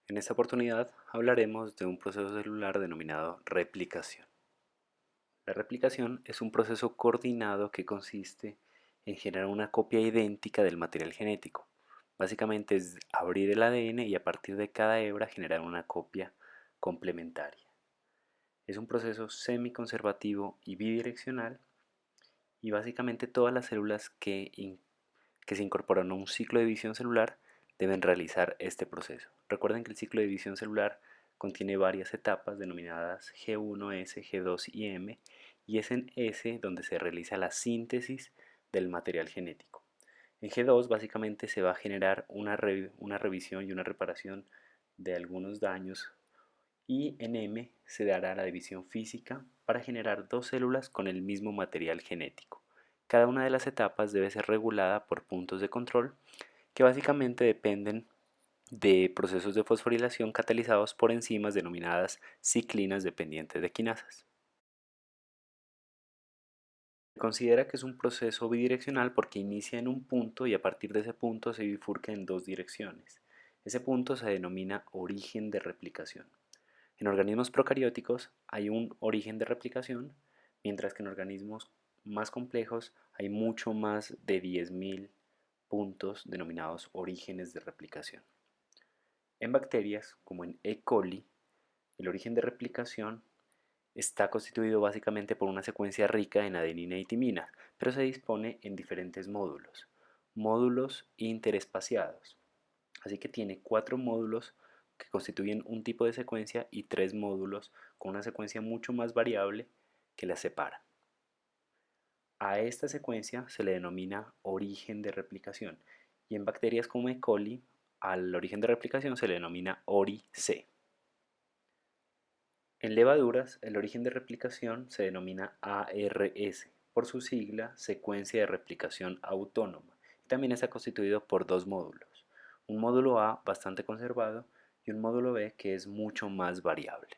En esta oportunidad hablaremos de un proceso celular denominado replicación. La replicación es un proceso coordinado que consiste en generar una copia idéntica del material genético. Básicamente es abrir el ADN y a partir de cada hebra generar una copia complementaria. Es un proceso semiconservativo y bidireccional y básicamente todas las células que se incorporan a un ciclo de división celular deben realizar este proceso. Recuerden que el ciclo de división celular contiene varias etapas denominadas G1, S, G2 y M, y es en S donde se realiza la síntesis del material genético. En G2 básicamente se va a generar una revisión y una reparación de algunos daños, y en M se dará la división física para generar dos células con el mismo material genético. Cada una de las etapas debe ser regulada por puntos de control que básicamente dependen de procesos de fosforilación catalizados por enzimas denominadas ciclinas dependientes de quinasas. Se considera que es un proceso bidireccional porque inicia en un punto y a partir de ese punto se bifurca en dos direcciones. Ese punto se denomina origen de replicación. En organismos procarióticos hay un origen de replicación, mientras que en organismos más complejos hay mucho más de 10.000 puntos denominados orígenes de replicación. En bacterias, como en E. coli, el origen de replicación está constituido básicamente por una secuencia rica en adenina y timina, pero se dispone en diferentes módulos interespaciados. Así que tiene 4 módulos que constituyen un tipo de secuencia y 3 módulos con una secuencia mucho más variable que las separa. A esta secuencia se le denomina origen de replicación y en bacterias como E. coli al origen de replicación se le denomina ORI-C. En levaduras el origen de replicación se denomina ARS por su sigla secuencia de replicación autónoma y también está constituido por dos módulos, un módulo A bastante conservado y un módulo B que es mucho más variable.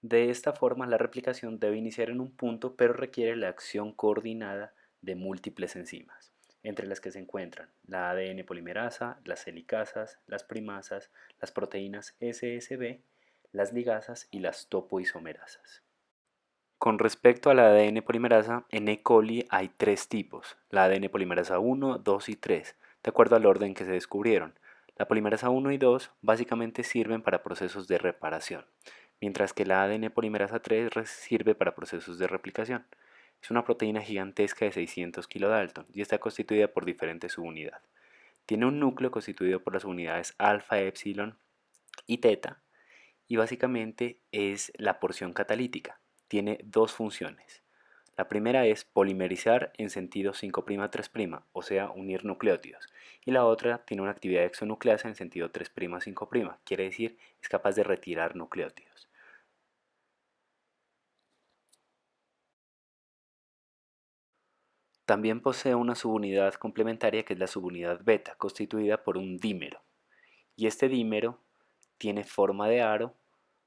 De esta forma, la replicación debe iniciar en un punto, pero requiere la acción coordinada de múltiples enzimas, entre las que se encuentran la ADN polimerasa, las helicasas, las primasas, las proteínas SSB, las ligasas y las topoisomerasas. Con respecto a la ADN polimerasa, en E. coli hay tres tipos, la ADN polimerasa 1, 2 y 3, de acuerdo al orden que se descubrieron. La polimerasa 1 y 2 básicamente sirven para procesos de reparación, mientras que la ADN polimerasa 3 sirve para procesos de replicación. Es una proteína gigantesca de 600 kilodalton y está constituida por diferentes subunidades. Tiene un núcleo constituido por las unidades alfa, epsilon y teta, y básicamente es la porción catalítica. Tiene dos funciones. La primera es polimerizar en sentido 5'3', o sea, unir nucleótidos. Y la otra tiene una actividad exonucleasa en sentido 3'5', quiere decir, es capaz de retirar nucleótidos. También posee una subunidad complementaria que es la subunidad beta, constituida por un dímero. Y este dímero tiene forma de aro,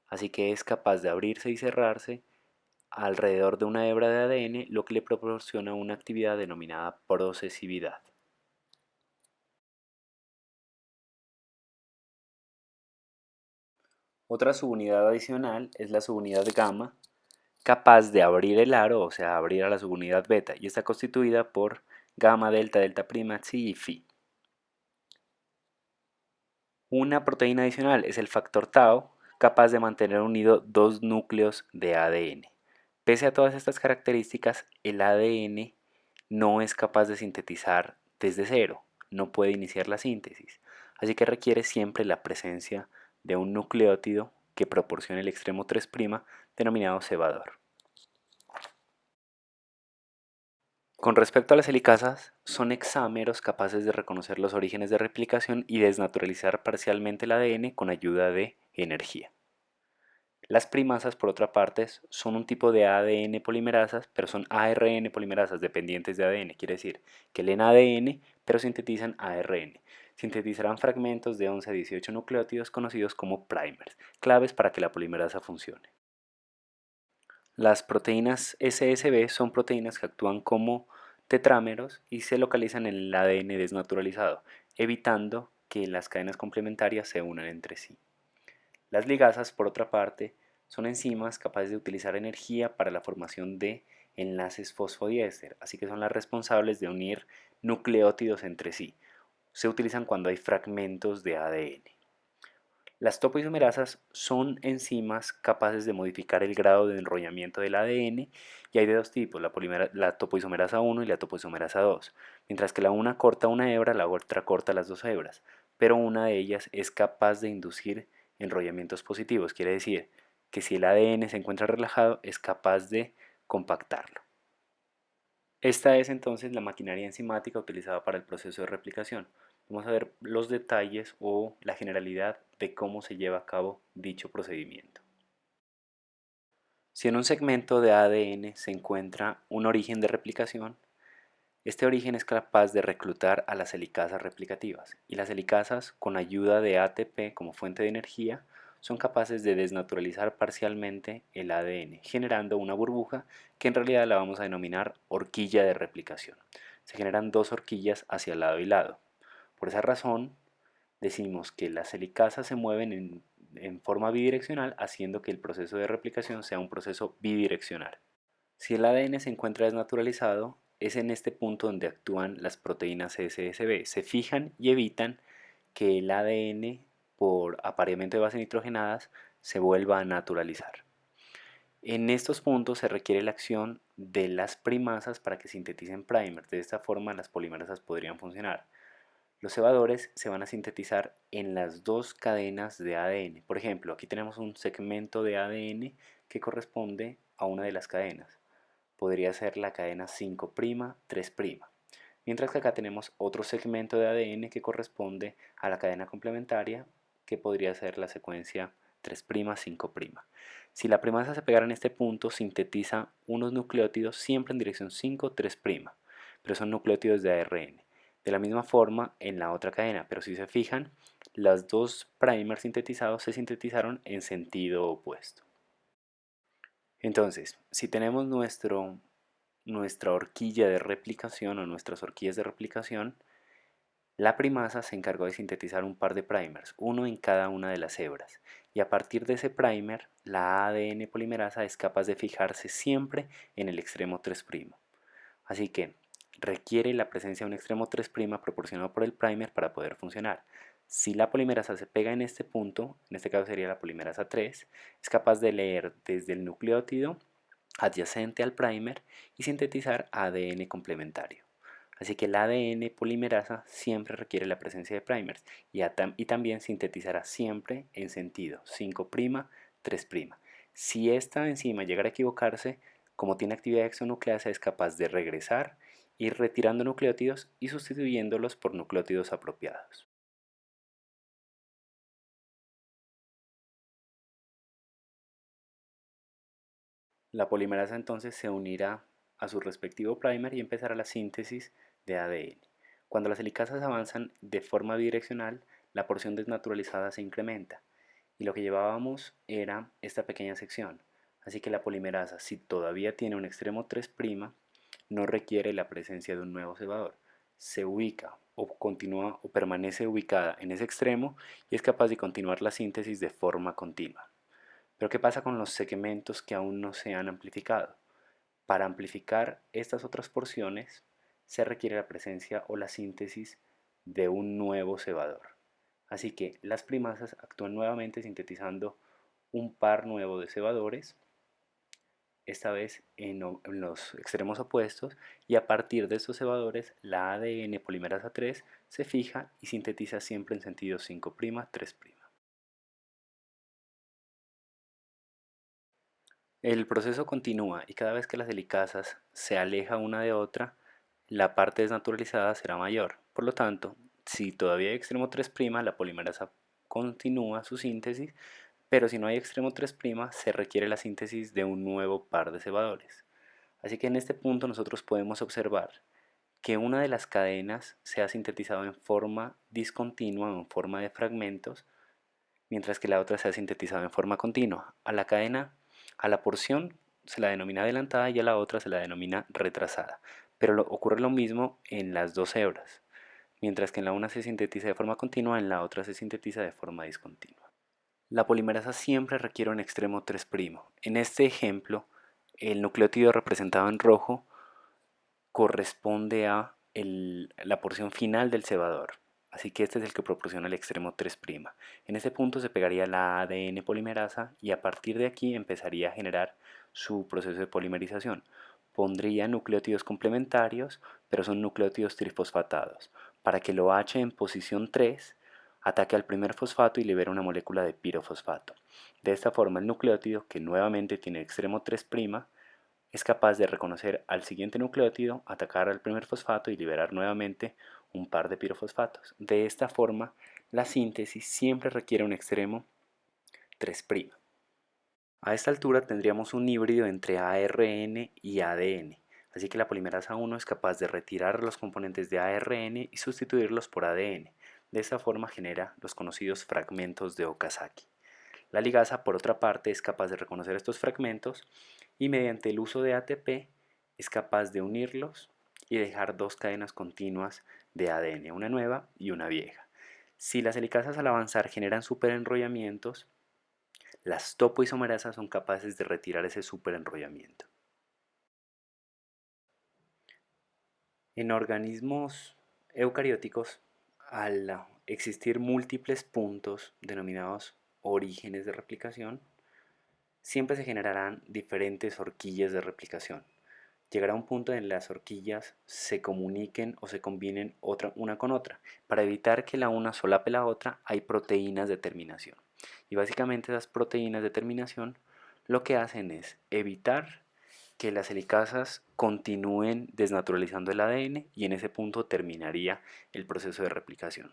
así que es capaz de abrirse y cerrarse alrededor de una hebra de ADN, lo que le proporciona una actividad denominada procesividad. Otra subunidad adicional es la subunidad gamma, capaz de abrir el aro, o sea, abrir a la subunidad beta, y está constituida por gamma, delta, delta prima, psi y phi. Una proteína adicional es el factor tau, capaz de mantener unido dos núcleos de ADN. Pese a todas estas características, el ADN no es capaz de sintetizar desde cero, no puede iniciar la síntesis, así que requiere siempre la presencia de un nucleótido que proporcione el extremo 3' denominado cebador. Con respecto a las helicasas, son hexámeros capaces de reconocer los orígenes de replicación y desnaturalizar parcialmente el ADN con ayuda de energía. Las primasas, por otra parte, son un tipo de ADN polimerasas, pero son ARN polimerasas dependientes de ADN. Quiere decir que leen ADN, pero sintetizan ARN. Sintetizarán fragmentos de 11 a 18 nucleótidos conocidos como primers, claves para que la polimerasa funcione. Las proteínas SSB son proteínas que actúan como tetrámeros y se localizan en el ADN desnaturalizado, evitando que las cadenas complementarias se unan entre sí. Las ligasas, por otra parte, son enzimas capaces de utilizar energía para la formación de enlaces fosfodiéster, así que son las responsables de unir nucleótidos entre sí. Se utilizan cuando hay fragmentos de ADN. Las topoisomerasas son enzimas capaces de modificar el grado de enrollamiento del ADN y hay de dos tipos, la topoisomerasa 1 y la topoisomerasa 2, mientras que la una corta una hebra, la otra corta las dos hebras, pero una de ellas es capaz de inducir enrollamientos positivos, quiere decir que si el ADN se encuentra relajado es capaz de compactarlo. Esta es entonces la maquinaria enzimática utilizada para el proceso de replicación. Vamos a ver los detalles o la generalidad de cómo se lleva a cabo dicho procedimiento. Si en un segmento de ADN se encuentra un origen de replicación, este origen es capaz de reclutar a las helicasas replicativas y las helicasas, con ayuda de ATP como fuente de energía, son capaces de desnaturalizar parcialmente el ADN, generando una burbuja que en realidad la vamos a denominar horquilla de replicación. Se generan dos horquillas hacia lado y lado. Por esa razón, decimos que las helicasas se mueven en forma bidireccional, haciendo que el proceso de replicación sea un proceso bidireccional. Si el ADN se encuentra desnaturalizado, es en este punto donde actúan las proteínas CSSB. Se fijan y evitan que el ADN, por apareamiento de bases nitrogenadas, se vuelva a naturalizar. En estos puntos se requiere la acción de las primasas para que sinteticen primers. De esta forma las polimerasas podrían funcionar. Los cebadores se van a sintetizar en las dos cadenas de ADN. Por ejemplo, aquí tenemos un segmento de ADN que corresponde a una de las cadenas. Podría ser la cadena 5', 3'. Mientras que acá tenemos otro segmento de ADN que corresponde a la cadena complementaria, que podría ser la secuencia 3', 5'. Si la primasa se pegara en este punto, sintetiza unos nucleótidos siempre en dirección 5', 3', pero son nucleótidos de ARN. De la misma forma en la otra cadena, pero si se fijan, los dos primers sintetizados se sintetizaron en sentido opuesto. Entonces, si tenemos nuestra horquilla de replicación o nuestras horquillas de replicación, la primasa se encargó de sintetizar un par de primers, uno en cada una de las hebras, y a partir de ese primer, la ADN polimerasa es capaz de fijarse siempre en el extremo 3'. Así que requiere la presencia de un extremo 3' proporcionado por el primer para poder funcionar. Si la polimerasa se pega en este punto, en este caso sería la polimerasa 3, es capaz de leer desde el nucleótido adyacente al primer y sintetizar ADN complementario. Así que el ADN polimerasa siempre requiere la presencia de primers y también sintetizará siempre en sentido 5', 3'. Si esta enzima llegara a equivocarse, como tiene actividad exonucleasa, es capaz de regresar, ir retirando nucleótidos y sustituyéndolos por nucleótidos apropiados. La polimerasa entonces se unirá a su respectivo primer y empezará la síntesis de ADN. Cuando las helicasas avanzan de forma bidireccional, la porción desnaturalizada se incrementa y lo que llevábamos era esta pequeña sección. Así que la polimerasa, si todavía tiene un extremo 3', no requiere la presencia de un nuevo cebador. Se ubica o continúa o permanece ubicada en ese extremo y es capaz de continuar la síntesis de forma continua. Pero ¿qué pasa con los segmentos que aún no se han amplificado? Para amplificar estas otras porciones se requiere la presencia o la síntesis de un nuevo cebador. Así que las primasas actúan nuevamente sintetizando un par nuevo de cebadores, esta vez en los extremos opuestos, y a partir de estos cebadores la ADN polimerasa 3 se fija y sintetiza siempre en sentido 5', 3'. El proceso continúa y cada vez que las helicasas se aleja una de otra, la parte desnaturalizada será mayor. Por lo tanto, si todavía hay extremo 3', la polimerasa continúa su síntesis, pero si no hay extremo 3', se requiere la síntesis de un nuevo par de cebadores. Así que en este punto nosotros podemos observar que una de las cadenas se ha sintetizado en forma discontinua o en forma de fragmentos, mientras que la otra se ha sintetizado en forma continua. A la porción se la denomina adelantada y a la otra se la denomina retrasada. pero ocurre lo mismo en las dos hebras. Mientras que en la una se sintetiza de forma continua, en la otra se sintetiza de forma discontinua. La polimerasa siempre requiere un extremo 3'. En este ejemplo, el nucleótido representado en rojo corresponde a la porción final del cebador. Así que este es el que proporciona el extremo 3'. En este punto se pegaría la ADN polimerasa y a partir de aquí empezaría a generar su proceso de polimerización. Pondría nucleótidos complementarios, pero son nucleótidos trifosfatados, para que lo H en posición 3 ataque al primer fosfato y libere una molécula de pirofosfato. De esta forma el nucleótido, que nuevamente tiene extremo 3', es capaz de reconocer al siguiente nucleótido, atacar al primer fosfato y liberar nuevamente un par de pirofosfatos. De esta forma, la síntesis siempre requiere un extremo 3'. A esta altura tendríamos un híbrido entre ARN y ADN, así que la polimerasa 1 es capaz de retirar los componentes de ARN y sustituirlos por ADN. De esta forma genera los conocidos fragmentos de Okazaki. La ligasa, por otra parte, es capaz de reconocer estos fragmentos y mediante el uso de ATP es capaz de unirlos y dejar dos cadenas continuas de ADN, una nueva y una vieja. Si las helicasas al avanzar generan superenrollamientos, las topoisomerasas son capaces de retirar ese superenrollamiento. En organismos eucarióticos, al existir múltiples puntos denominados orígenes de replicación, siempre se generarán diferentes horquillas de replicación. Llegará un punto en las horquillas se comuniquen o se combinen una con otra. Para evitar que la una solape la otra, hay proteínas de terminación. Y básicamente esas proteínas de terminación lo que hacen es evitar que las helicasas continúen desnaturalizando el ADN y en ese punto terminaría el proceso de replicación.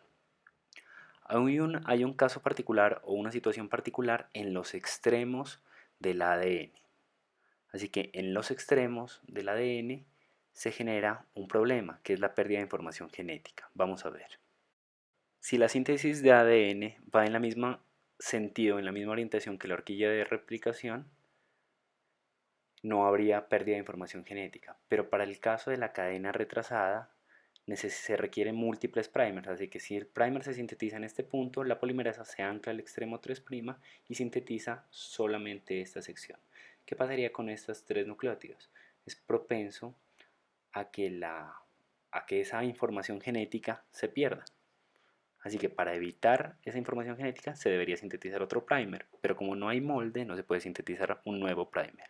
Hay un caso particular o una situación particular en los extremos del ADN. Así que en los extremos del ADN se genera un problema, que es la pérdida de información genética. Vamos a ver. Si la síntesis de ADN va en la misma sentido, en la misma orientación que la horquilla de replicación, no habría pérdida de información genética. Pero para el caso de la cadena retrasada, se requieren múltiples primers, así que si el primer se sintetiza en este punto, la polimerasa se ancla al extremo 3' y sintetiza solamente esta sección. ¿Qué pasaría con estos tres nucleótidos? Es propenso a que esa información genética se pierda. Así que para evitar esa información genética se debería sintetizar otro primer, pero como no hay molde no se puede sintetizar un nuevo primer.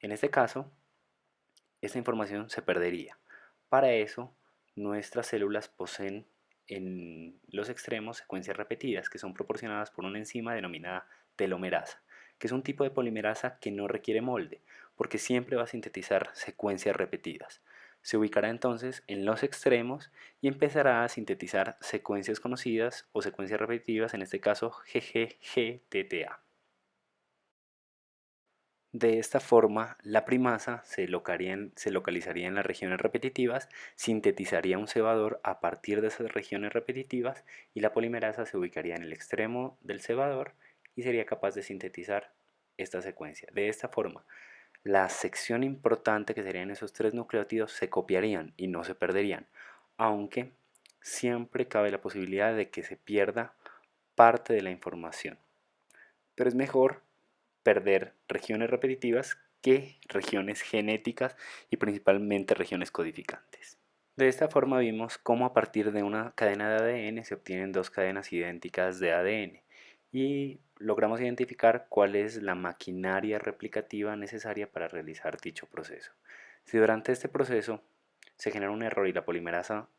En este caso, esta información se perdería. Para eso, nuestras células poseen en los extremos secuencias repetidas que son proporcionadas por una enzima denominada telomerasa, que es un tipo de polimerasa que no requiere molde, porque siempre va a sintetizar secuencias repetidas. Se ubicará entonces en los extremos y empezará a sintetizar secuencias conocidas o secuencias repetitivas, en este caso GGGTTA. De esta forma, la primasa se localizaría en las regiones repetitivas, sintetizaría un cebador a partir de esas regiones repetitivas y la polimerasa se ubicaría en el extremo del cebador y sería capaz de sintetizar esta secuencia. De esta forma, la sección importante que serían esos tres nucleótidos se copiarían y no se perderían, aunque siempre cabe la posibilidad de que se pierda parte de la información. Pero es mejor perder regiones repetitivas que regiones genéticas y principalmente regiones codificantes. De esta forma vimos cómo a partir de una cadena de ADN se obtienen dos cadenas idénticas de ADN y logramos identificar cuál es la maquinaria replicativa necesaria para realizar dicho proceso. Si durante este proceso se genera un error y la polimerasa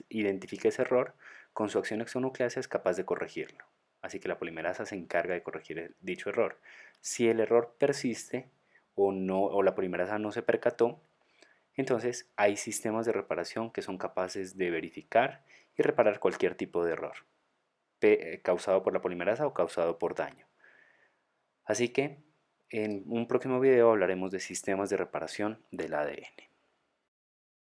identifica ese error, con su acción exonucleasa es capaz de corregirlo. Así que la polimerasa se encarga de corregir dicho error. Si el error persiste o la polimerasa no se percató, entonces hay sistemas de reparación que son capaces de verificar y reparar cualquier tipo de error, causado por la polimerasa o causado por daño. Así que en un próximo video hablaremos de sistemas de reparación del ADN.